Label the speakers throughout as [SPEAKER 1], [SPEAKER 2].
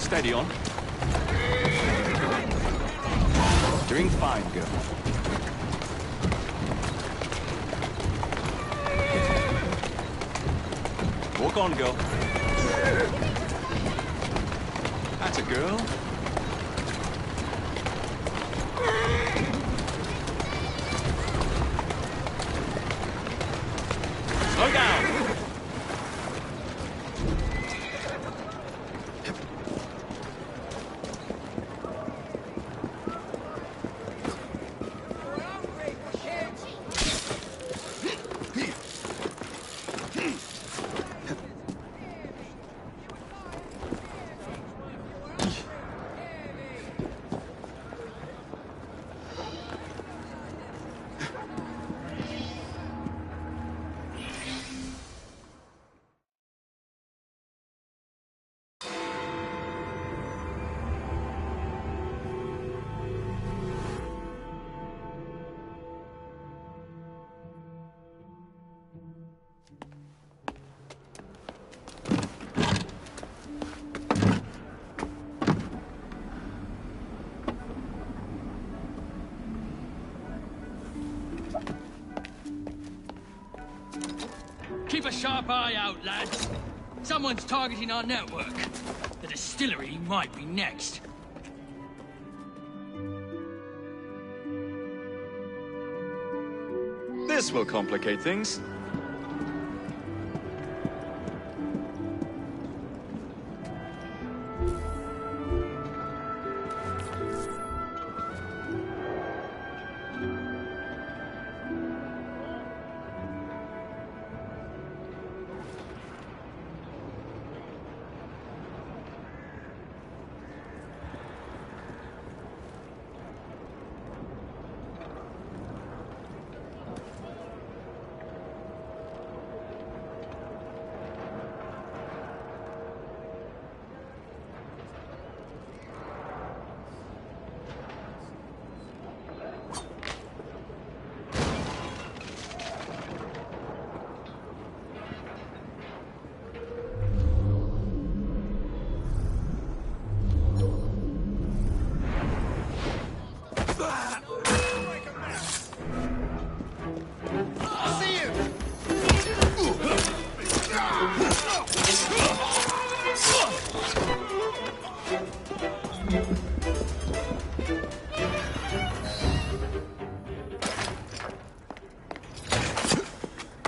[SPEAKER 1] Steady on. Doing fine, girl. Walk on, girl. That's a girl. Slow down.
[SPEAKER 2] Keep a sharp eye out, lads. Someone's targeting our network. The distillery might be next.
[SPEAKER 1] This will complicate things.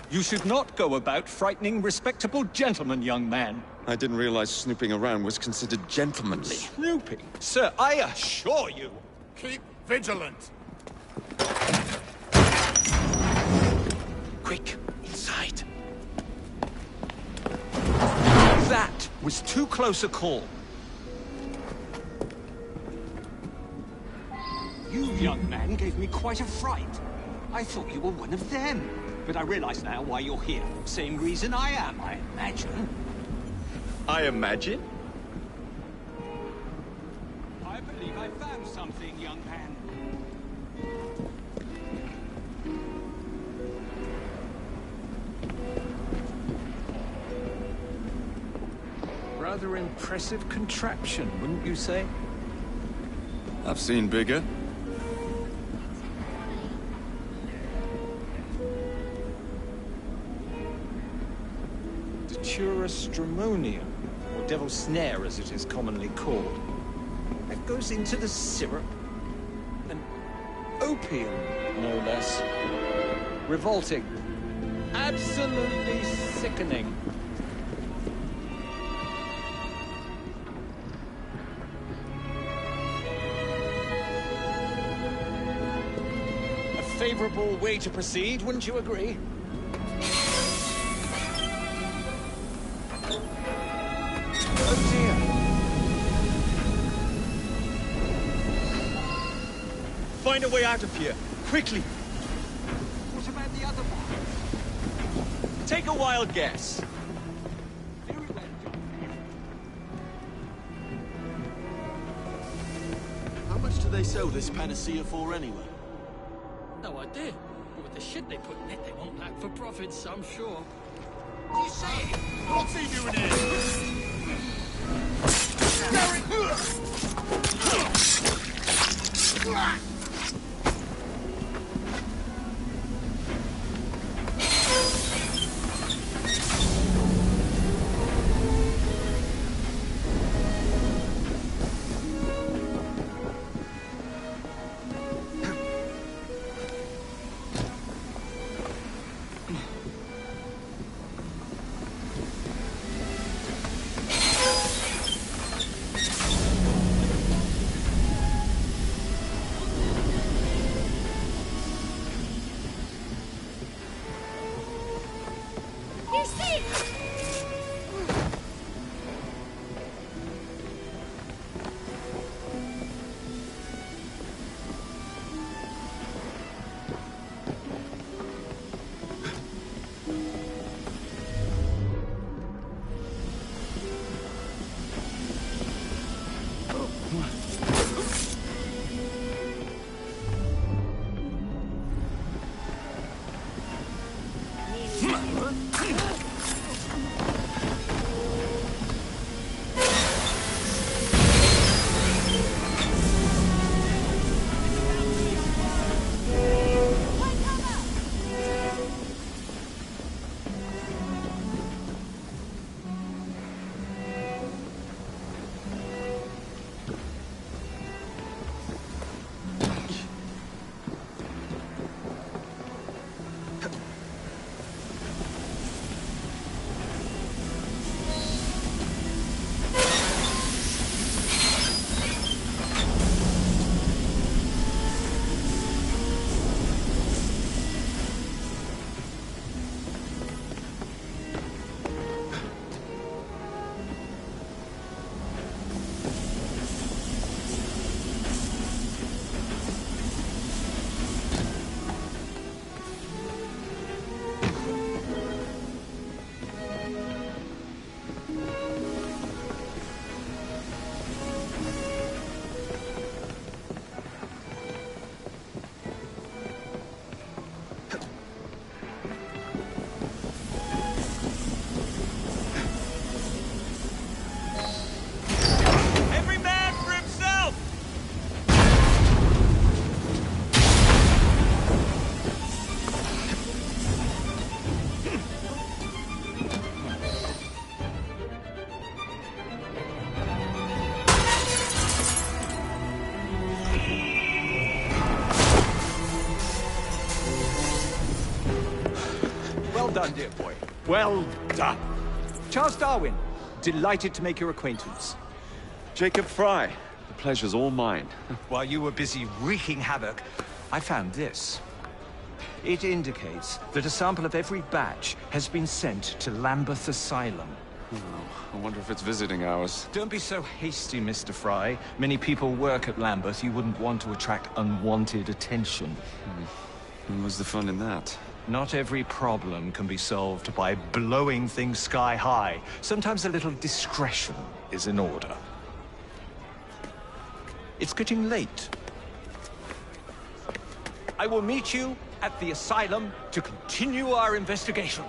[SPEAKER 3] You should not go about frightening respectable gentlemen, young man.
[SPEAKER 4] I didn't realize snooping around was considered gentlemanly.
[SPEAKER 3] Snooping? Sir, I assure you.
[SPEAKER 5] Keep vigilant.
[SPEAKER 3] Quick, inside. That was too close a call. You, young man, gave me quite a fright. I thought you were one of them. But I realize now why you're here. Same reason I am, I imagine.
[SPEAKER 1] I imagine?
[SPEAKER 3] I believe I found something, young man. Rather impressive contraption, wouldn't you say?
[SPEAKER 4] I've seen bigger.
[SPEAKER 3] Stramonium, or devil's snare as it is commonly called. That goes into the syrup. And opium, no less. Revolting. Absolutely sickening. A favorable way to proceed, wouldn't you agree?
[SPEAKER 1] Find a way out of here, quickly.
[SPEAKER 3] What about the other one?
[SPEAKER 1] Take a wild guess.
[SPEAKER 3] Very well, John.
[SPEAKER 5] How much do they sell this panacea for anyway?
[SPEAKER 2] No idea. But with the shit they put in it, they won't lack for profits, I'm sure.
[SPEAKER 5] You say it! What's he doing here? Gary!
[SPEAKER 3] Well done. Charles Darwin, delighted to make your acquaintance.
[SPEAKER 4] Jacob Fry. The pleasure's all mine.
[SPEAKER 3] While you were busy wreaking havoc, I found this. It indicates that a sample of every batch has been sent to Lambeth Asylum.
[SPEAKER 4] I wonder if it's visiting hours.
[SPEAKER 3] Don't be so hasty, Mr. Fry. Many people work at Lambeth. You wouldn't want to attract unwanted attention.
[SPEAKER 4] And what's the fun in that?
[SPEAKER 3] Not every problem can be solved by blowing things sky high. Sometimes a little discretion is in order. It's getting late. I will meet you at the asylum to continue our investigation.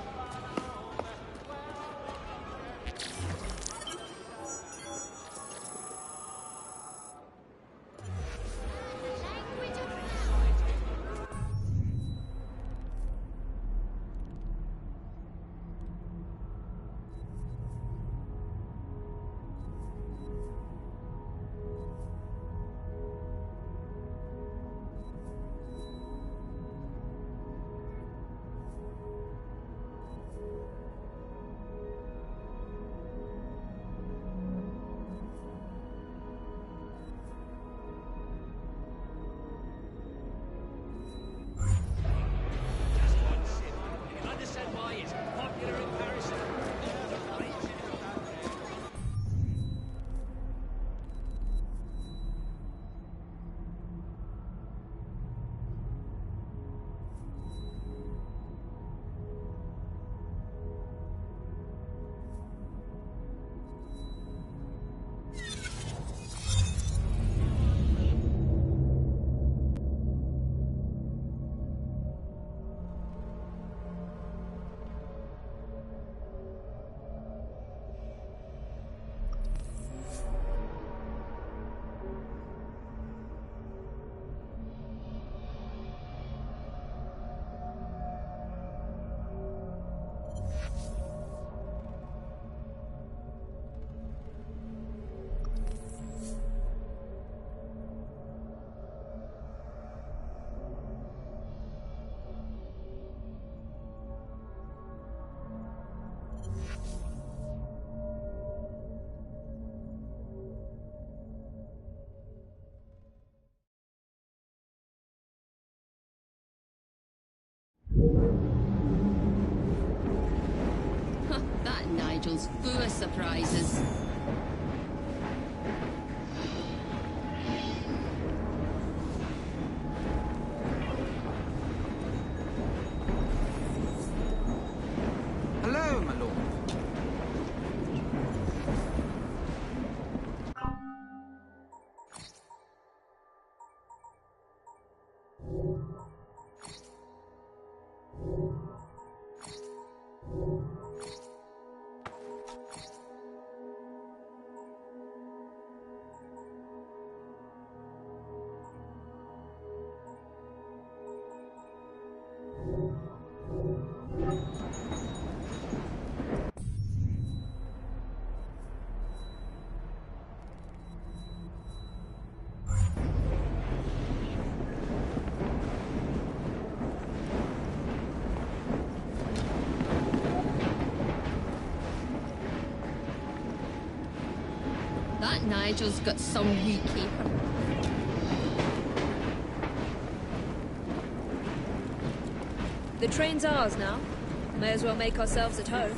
[SPEAKER 6] That Nigel's full of surprises.
[SPEAKER 3] Hello, my lord.
[SPEAKER 6] That Nigel's got some wee caper.
[SPEAKER 7] The train's ours now. May as well make ourselves at home.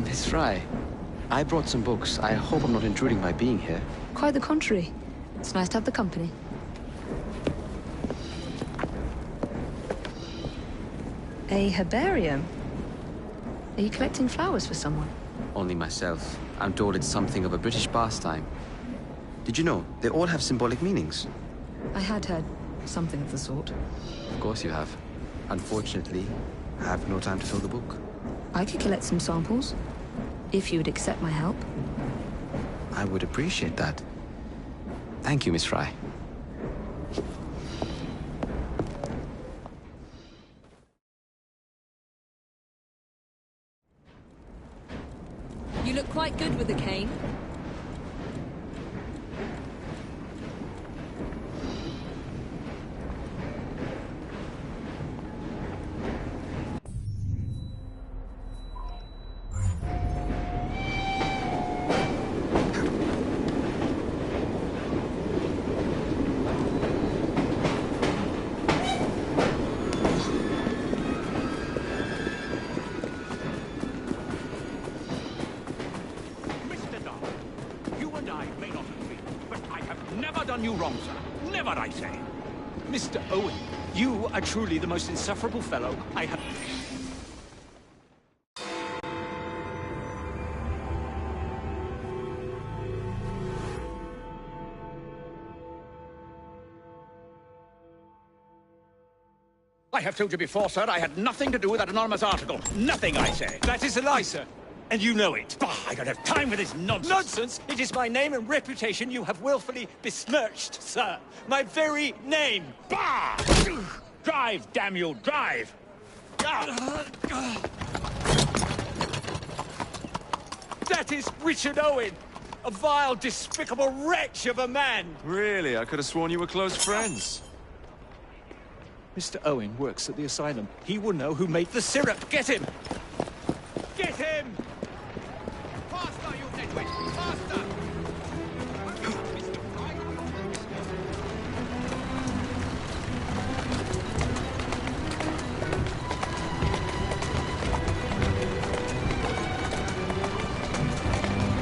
[SPEAKER 8] Miss Fry, I brought some books. I hope I'm not intruding by being here.
[SPEAKER 7] Quite the contrary. It's nice to have the company. A herbarium? Are you collecting flowers for someone?
[SPEAKER 8] Only myself. I'm told it's something of a British pastime. Did you know? They all have symbolic meanings.
[SPEAKER 7] I had heard something of the sort.
[SPEAKER 8] Of course you have. Unfortunately, I have no time to fill the book.
[SPEAKER 7] I could collect some samples, if you would accept my help.
[SPEAKER 8] I would appreciate that. Thank you, Miss Fry.
[SPEAKER 7] You look quite good with the cane.
[SPEAKER 9] Mr. Darwin, you and I may not agree, but I have never done you wrong, sir. Never, I say.
[SPEAKER 3] Mr. Owen, you are truly the most insufferable fellow I have...
[SPEAKER 9] I have told you before, sir, I had nothing to do with that anonymous article. Nothing, I say.
[SPEAKER 3] That is a lie, sir. And you know it.
[SPEAKER 9] Bah, I don't have time for this nonsense.
[SPEAKER 3] Nonsense! It is my name and reputation you have willfully besmirched, sir. My very name.
[SPEAKER 9] Bah! Drive, damn you, drive!
[SPEAKER 3] That is Richard Owen, a vile, despicable wretch of a man.
[SPEAKER 4] Really? I could have sworn you were close friends.
[SPEAKER 3] Mr. Owen works at the asylum. He will know who made the syrup. Get him! Get him!
[SPEAKER 9] Faster, you nitwit! Faster!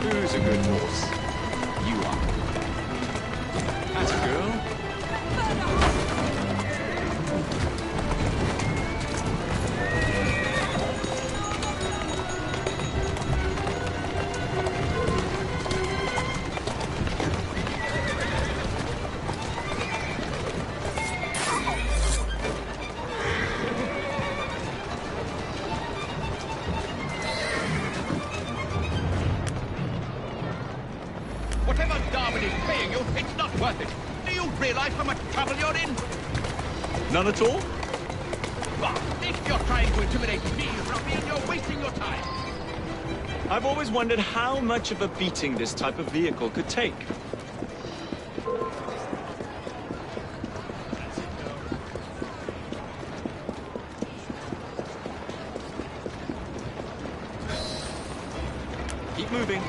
[SPEAKER 4] Who's a good horse? You are. That's a girl.
[SPEAKER 9] Whatever Darwin is paying you, it's not worth it. Do you realize how much trouble you're in?
[SPEAKER 1] None at all?
[SPEAKER 9] Bah, if you're trying to intimidate me, ruffian, you're wasting your time.
[SPEAKER 1] I've always wondered how much of a beating this type of vehicle could take. Keep moving.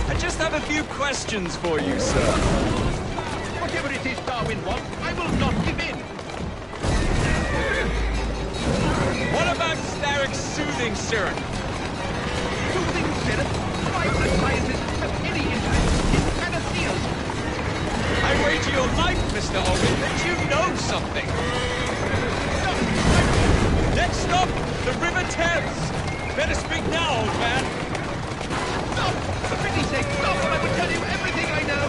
[SPEAKER 1] I just have a few questions for you, sir.
[SPEAKER 9] Whatever it is Darwin wants, I will not give in.
[SPEAKER 1] What about Starrick's soothing syrup?
[SPEAKER 9] Soothing syrup? Why would a scientist have any interest in panaceas?
[SPEAKER 1] I wager your life, Mr. Owen, that you know something. Next stop, the River Thames. Better speak now, old man.
[SPEAKER 9] Stop! For pity's sake, stop, or I will tell you everything I know!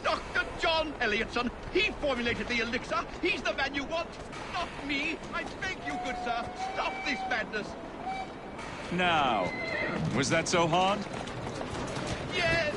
[SPEAKER 9] Dr. John Elliotson. He formulated the elixir. He's the man you want, not me. I beg you, good sir, stop this madness.
[SPEAKER 4] Now, was that so hard?
[SPEAKER 9] Yes.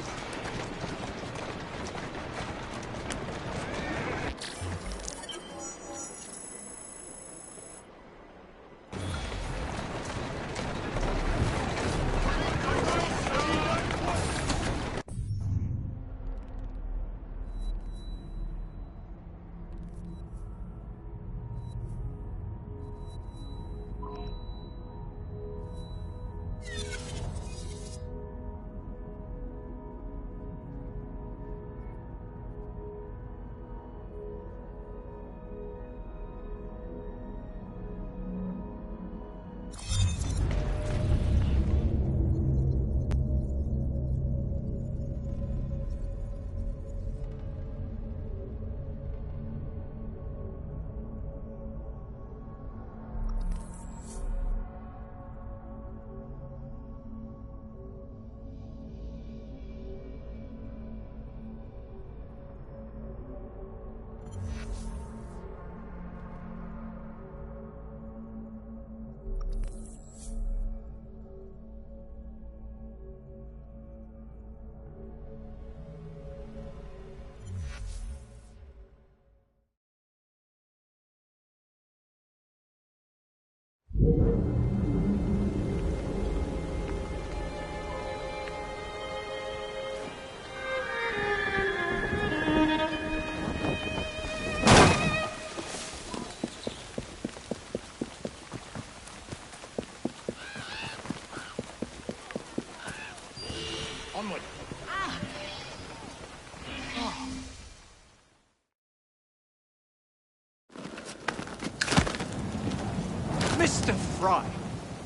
[SPEAKER 3] Mr. Fry,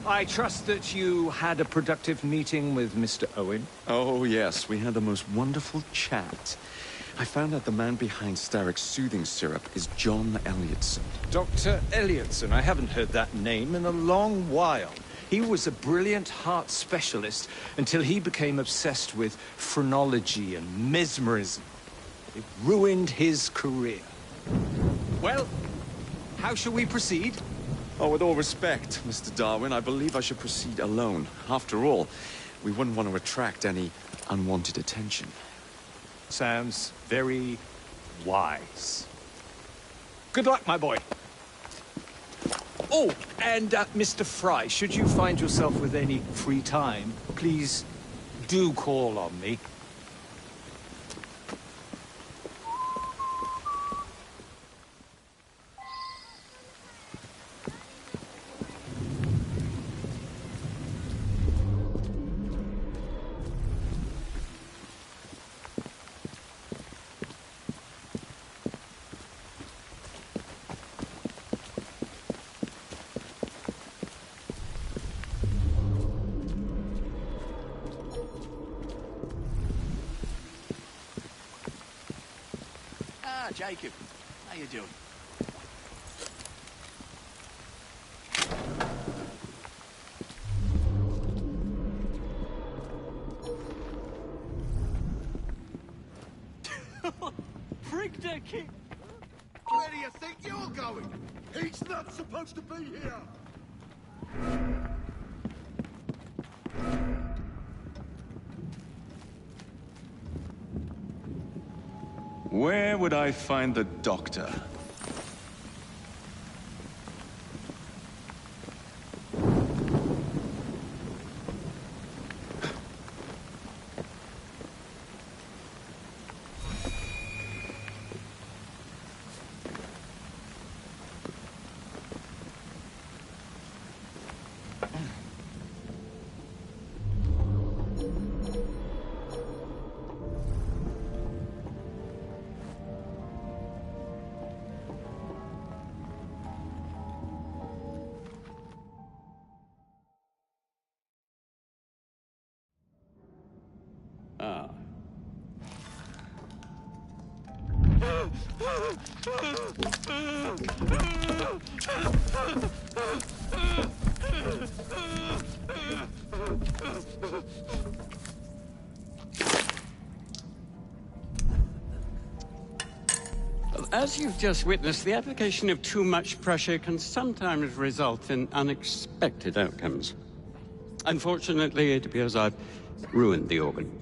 [SPEAKER 3] I trust that you had a productive meeting with Mr. Owen.
[SPEAKER 4] Oh, yes, we had the most wonderful chat. I found out the man behind Starrick's soothing syrup is John Elliotson.
[SPEAKER 3] Dr. Elliotson, I haven't heard that name in a long while. He was a brilliant heart specialist until he became obsessed with phrenology and mesmerism. It ruined his career. Well, how shall we proceed?
[SPEAKER 4] Oh, with all respect, Mr. Darwin, I believe I should proceed alone. After all, we wouldn't want to attract any unwanted attention.
[SPEAKER 3] Sounds very wise. Good luck, my boy. Oh, and Mr. Fry, should you find yourself with any free time, please do call on me.
[SPEAKER 9] Ah, Jacob. How you doing?
[SPEAKER 2] Prick their king.
[SPEAKER 5] Where do you think you're going? He's not supposed to be here!
[SPEAKER 1] Where would I find the doctor?
[SPEAKER 4] Ah.
[SPEAKER 10] As you've just witnessed, the application of too much pressure can sometimes result in unexpected outcomes. Unfortunately, it appears I've ruined the organ.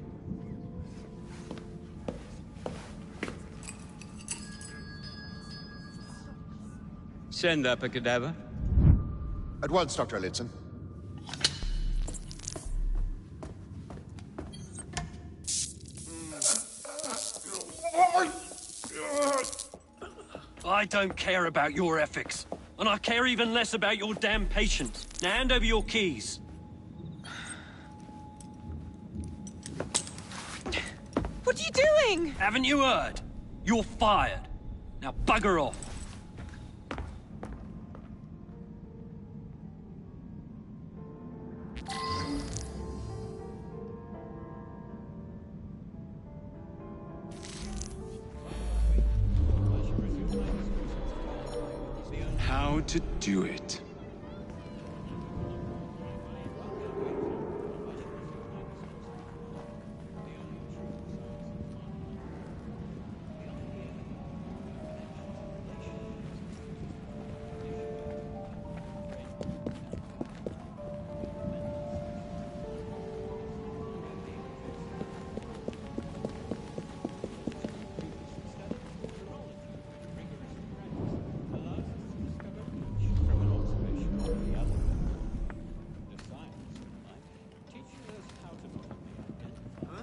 [SPEAKER 10] Send up a cadaver.
[SPEAKER 11] At once, Dr. Elliotson.
[SPEAKER 12] I don't care about your ethics. And I care even less about your damn patience. Now hand over your keys.
[SPEAKER 13] What are you doing?
[SPEAKER 12] Haven't you heard? You're fired. Now bugger off.
[SPEAKER 1] How to do it.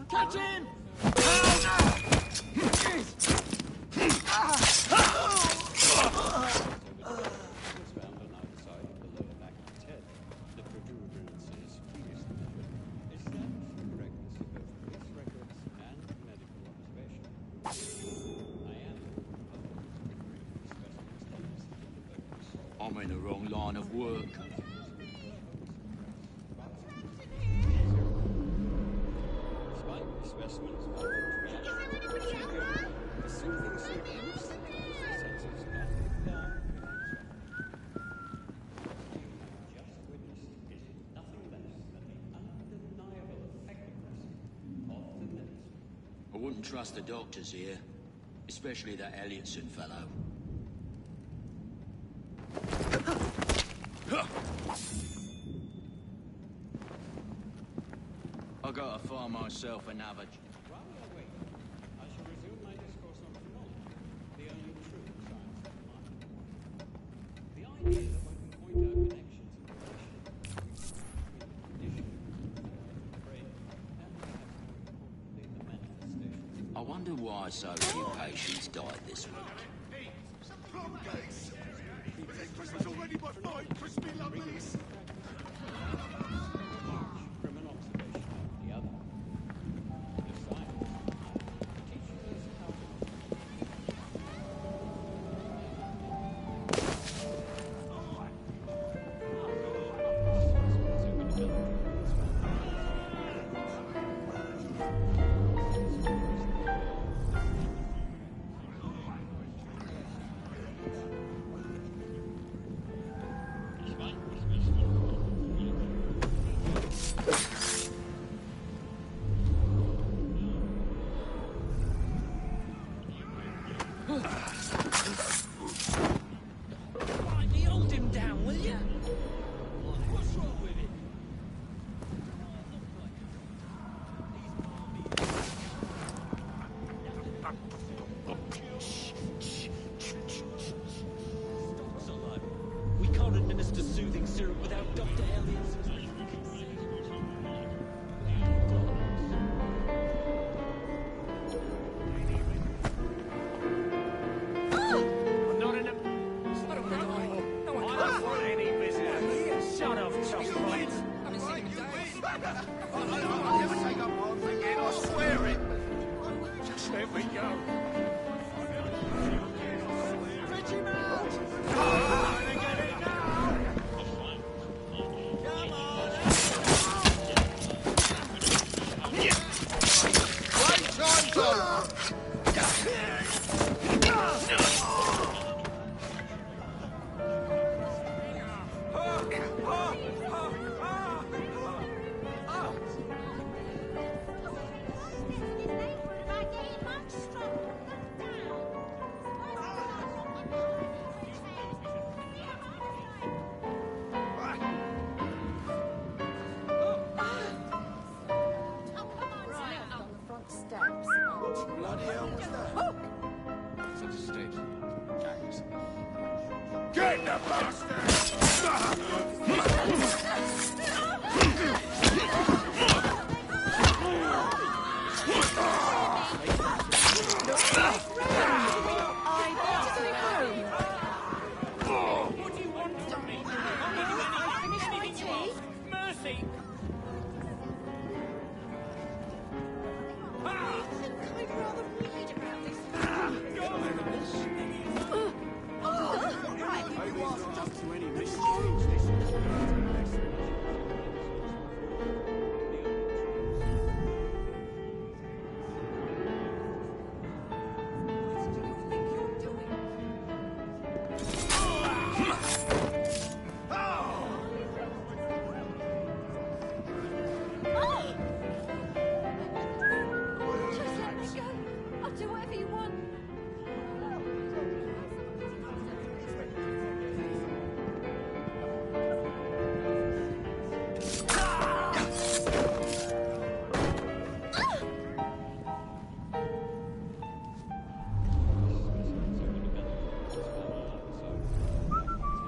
[SPEAKER 2] Catch him!
[SPEAKER 14] I'm in the wrong line of work. I wouldn't trust the doctors here, especially that Elliotson fellow. I gotta find myself another.
[SPEAKER 10] While we are waiting, I shall resume my discourse on phrenology, the only true science of mind. The idea that one can point out connections and relations between the condition of the brain and perhaps more importantly the manifestations.
[SPEAKER 14] I wonder why so few patients died this week.
[SPEAKER 5] Christmas already, my fine, crispy lovelies.
[SPEAKER 10] From an observation of the other. The science teaches us how to
[SPEAKER 2] Finally, hold him down, will you? What's wrong with him?
[SPEAKER 12] Stocks are low. We can't administer soothing syrup without Dr. Elliot's.
[SPEAKER 2] Shut up, tough right.
[SPEAKER 5] I'll never take up arms again, I swear it. Just let me go. Stretch him out. Get it now. Come on. Great time, Tom. Bloody hell, what's that? Such a state. Gangs. Get the
[SPEAKER 2] What do you want from me? I finished my tea. Mercy!
[SPEAKER 13] I'd rather read about this.
[SPEAKER 5] Maybe he's not up to any mischief.
[SPEAKER 13] Just let me go. I'll do whatever you want.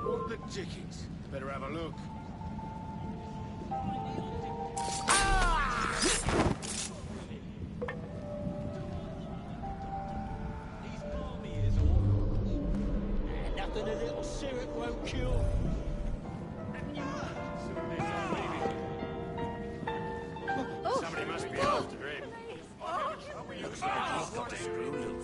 [SPEAKER 5] What the dickens? Better have a look.
[SPEAKER 12] Nothing a little syrup won't cure.
[SPEAKER 5] Somebody must be after him.
[SPEAKER 14] He's got the screw look.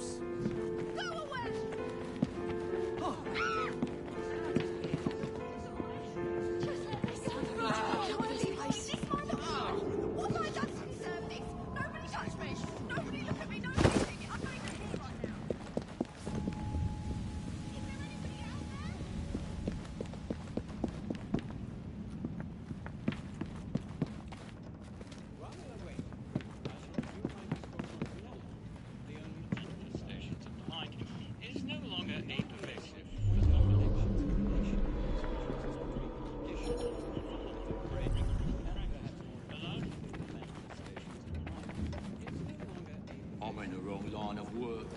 [SPEAKER 14] I'm in the wrong line of work.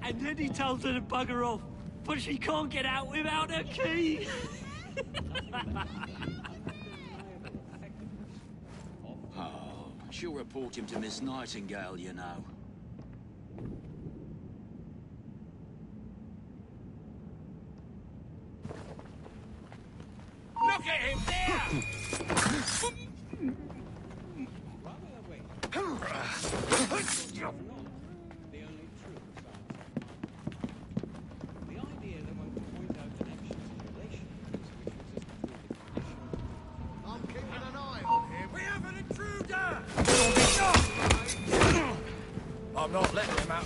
[SPEAKER 12] And then he tells her to bugger off, but she can't get out without her key.
[SPEAKER 14] Oh, she'll report him to Miss Nightingale, you know.
[SPEAKER 9] Look at him there!
[SPEAKER 11] I'm keeping an eye on him.
[SPEAKER 9] We have an intruder!
[SPEAKER 5] I'm not letting him out.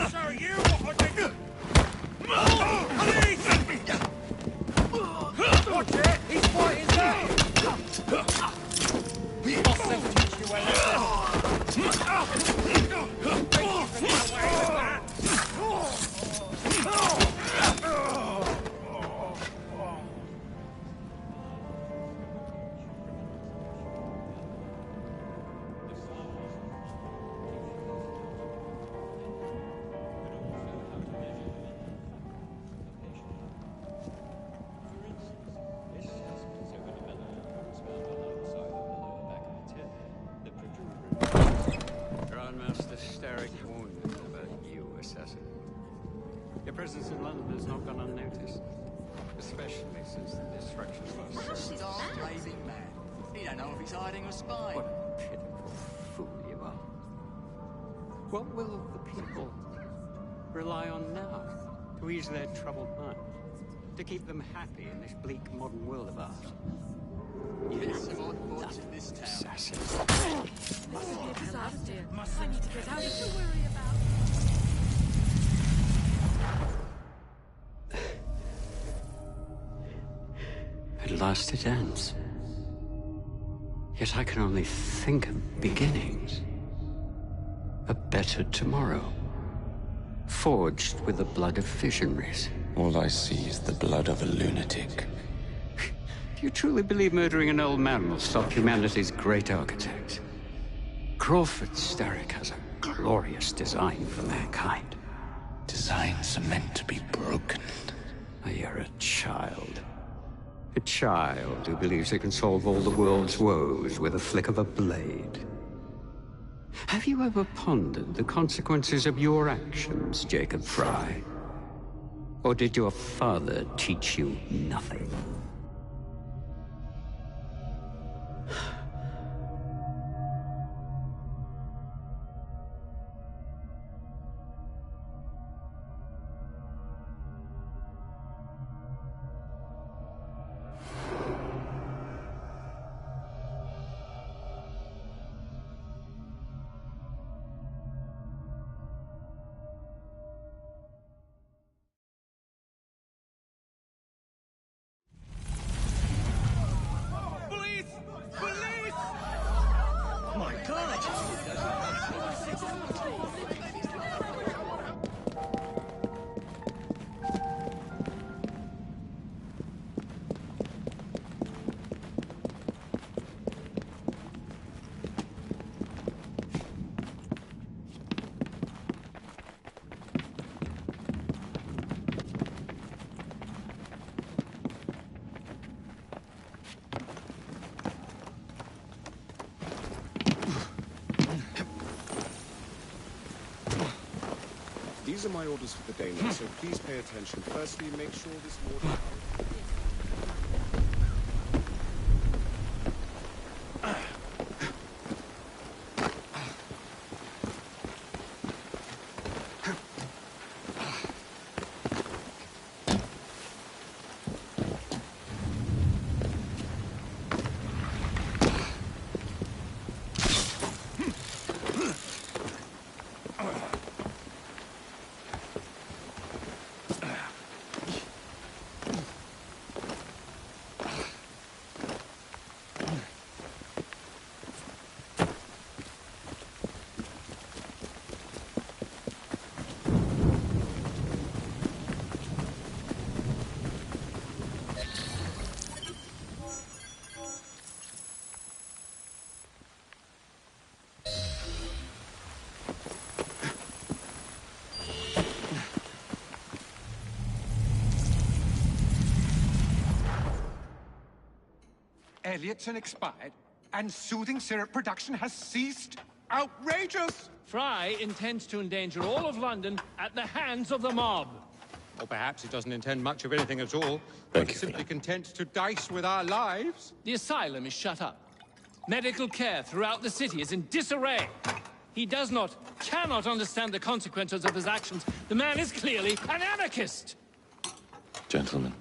[SPEAKER 9] Sir, you what I think? Watch it! He's fighting back! Boss says teach you a lesson. Think you can get away with that?
[SPEAKER 10] Grandmaster Starrick warned me about you, assassin. Your presence in London has not gone unnoticed, especially since the destruction of our city.
[SPEAKER 15] Stop raving mad. He don't know if he's hiding or spying.
[SPEAKER 10] What a pitiful fool you are. What will the people rely on now to ease their troubled minds? To keep them happy in this bleak modern world of ours?
[SPEAKER 15] Get some odd boys in this town.
[SPEAKER 10] Assassin.
[SPEAKER 13] Mustn't get us out of here. I need to get out of here. To worry about.
[SPEAKER 10] At last it ends. Yet I can only think of beginnings. A better tomorrow. Forged with the blood of visionaries.
[SPEAKER 4] All I see is the blood of a lunatic.
[SPEAKER 10] Do you truly believe murdering an old man will stop humanity's great architect? Crawford Starrick has a glorious design for mankind.
[SPEAKER 16] Designs are meant to be broken.
[SPEAKER 10] You're a child. A child who believes it can solve all the world's woes with a flick of a blade. Have you ever pondered the consequences of your actions, Jacob Fry? Or did your father teach you nothing?
[SPEAKER 9] My God!
[SPEAKER 5] These are my orders for the day now, so please pay attention. Firstly, make sure this water...
[SPEAKER 17] Elliotson expired, and soothing syrup production has ceased? Outrageous!
[SPEAKER 18] Fry intends to endanger all of London at the hands of the mob.
[SPEAKER 17] Or perhaps he doesn't intend much of anything at all, but is simply content to dice with our lives.
[SPEAKER 18] The asylum is shut up. Medical care throughout the city is in disarray. He cannot understand the consequences of his actions. The man is clearly an anarchist!
[SPEAKER 16] Gentlemen.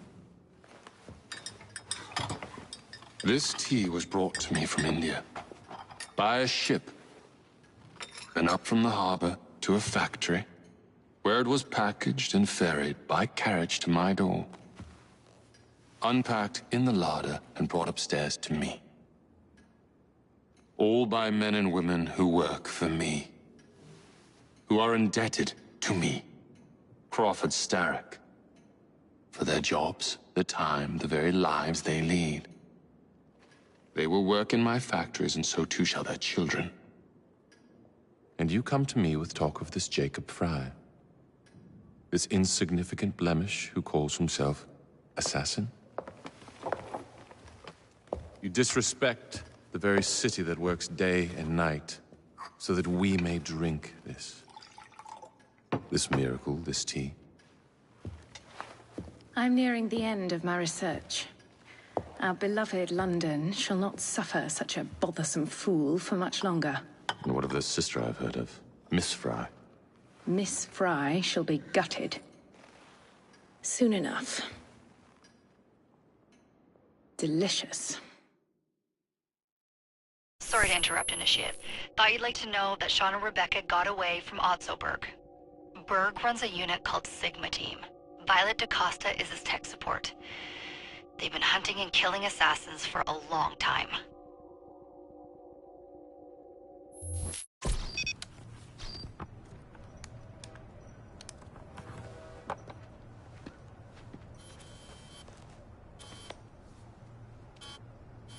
[SPEAKER 16] This tea was brought to me from India. By a ship. Then up from the harbor to a factory, where it was packaged and ferried by carriage to my door. Unpacked in the larder and brought upstairs to me. All by men and women who work for me. Who are indebted to me, Crawford Starrick. For their jobs, the time, the very lives they lead. They will work in my factories, and so too shall their children. And you come to me with talk of this Jacob Fry. This insignificant blemish who calls himself assassin? You disrespect the very city that works day and night, so that we may drink this miracle, this tea.
[SPEAKER 19] I'm nearing the end of my research. Our beloved London shall not suffer such a bothersome fool for much longer.
[SPEAKER 16] And what of the sister I've heard of, Miss Fry?
[SPEAKER 19] Miss Fry shall be gutted. Soon enough. Delicious.
[SPEAKER 20] Sorry to interrupt, Initiate. Thought you'd like to know that Sean and Rebecca got away from Otzoberg. Berg runs a unit called Sigma Team. Violet DaCosta is his tech support. They've been hunting and killing assassins for a long time.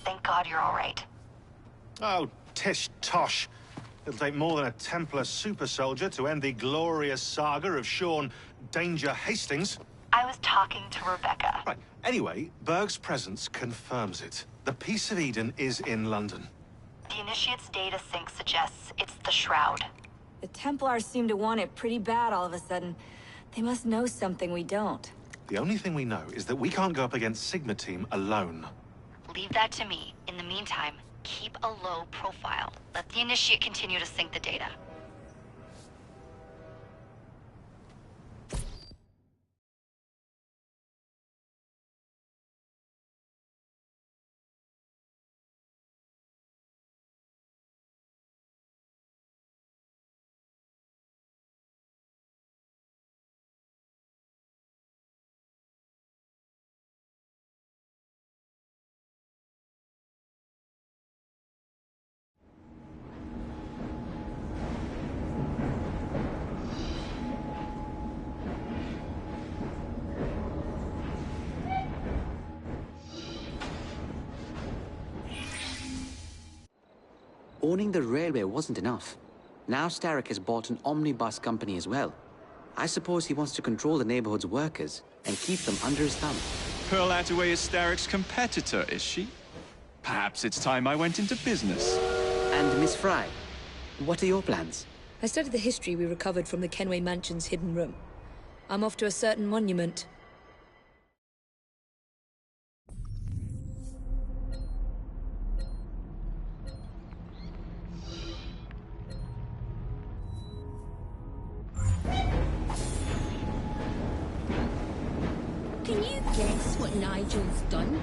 [SPEAKER 20] Thank God you're all right.
[SPEAKER 11] Oh, tish tosh.
[SPEAKER 21] It'll take more than a Templar super soldier to end the glorious saga of Sean Danger Hastings.
[SPEAKER 20] I was talking to Rebecca.
[SPEAKER 21] Right. Anyway, Berg's presence confirms it. The Peace of Eden is in London.
[SPEAKER 20] The Initiate's data sync suggests it's the Shroud.
[SPEAKER 22] The Templars seem to want it pretty bad all of a sudden. They must know something we don't.
[SPEAKER 21] The only thing we know is that we can't go up against Sigma Team alone.
[SPEAKER 20] Leave that to me. In the meantime, keep a low profile. Let the Initiate continue to sync the data.
[SPEAKER 8] Owning the railway wasn't enough. Now Starrick has bought an omnibus company as well. I suppose he wants to control the neighborhood's workers and keep them under his thumb.
[SPEAKER 1] Pearl Attaway is Starrick's competitor, is she? Perhaps it's time I went into business.
[SPEAKER 8] And Miss Fry, what are your plans?
[SPEAKER 7] I studied the history we recovered from the Kenway Mansion's hidden room. I'm off to a certain monument.
[SPEAKER 6] Can you guess what Nigel's done?